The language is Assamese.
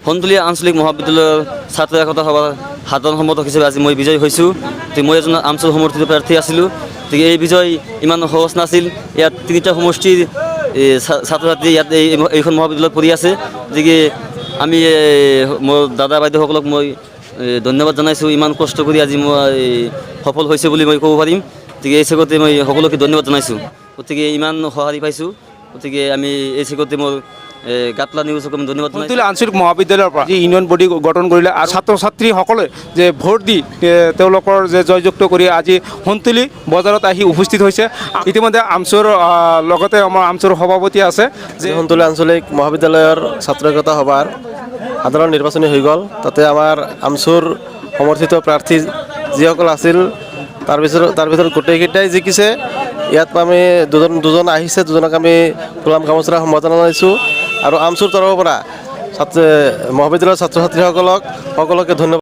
সন্তুলীয়া আঞ্চলিক মহাবিদ্যালয়ৰ ছাত্ৰ একতা সভাৰ সাধাৰণ সম্পাদক হিচাপে আজি মই বিজয়ী হৈছোঁ। মই এজন আমচুৰ সমৰ্থিত প্ৰাৰ্থী আছিলোঁ। গতিকে এই বিজয় ইমান সহজ নাছিল। ইয়াত 3টা সমষ্টিৰ ছাত্ৰ ছাত্ৰী ইয়াত এইখন মহাবিদ্যালয়ত পঢ়ি আছে। গতিকে আমি মোৰ দাদা বাইদেউসকলক মই ধন্যবাদ জনাইছোঁ। ইমান কষ্ট কৰি আজি মই সফল হৈছে বুলি মই ক'ব পাৰিম। গতিকে এই চেগতে মই সকলোকে ধন্যবাদ জনাইছোঁ। গতিকে ইমান সঁহাৰি পাইছোঁ। গতিকে আমি এই চেগতে মোৰ গাতলা নিউজক আমি ধন্যবাদ জনাইছোঁ। সন্তুলীয়া আঞ্চলিক মহাবিদ্যালয়ৰ পৰা যি ইউনিয়ন বডি গঠন কৰিলে আৰু ছাত্ৰ ছাত্ৰীসকলে যে ভোট দি তেওঁলোকৰ যে জয়যুক্ত কৰি আজি সন্তুলি বজাৰত আহি উপস্থিত হৈছে। ইতিমধ্যে আমচুৰ লগতে আমাৰ আমচুৰ সভাপতি আছে যে সন্তুলি আঞ্চলিক মহাবিদ্যালয়ৰ ছাত্ৰ একতা সভাৰ সাধাৰণ নিৰ্বাচনী হৈ গ'ল। তাতে আমাৰ আমচুৰ সমৰ্থিত প্ৰাৰ্থী যিসকল আছিল তাৰ ভিতৰত গোটেইকেইটাই জিকিছে। ইয়াত আমি দুজন আহিছে, দুজনক আমি ফুলাম গামোচাৰে সম্বোধনা জনাইছোঁ। আৰু আমচুৰ তৰফৰ পৰা মহাবিদ্যালয়ৰ ছাত্ৰ ছাত্ৰীসকলক সকলোকে ধন্যবাদ।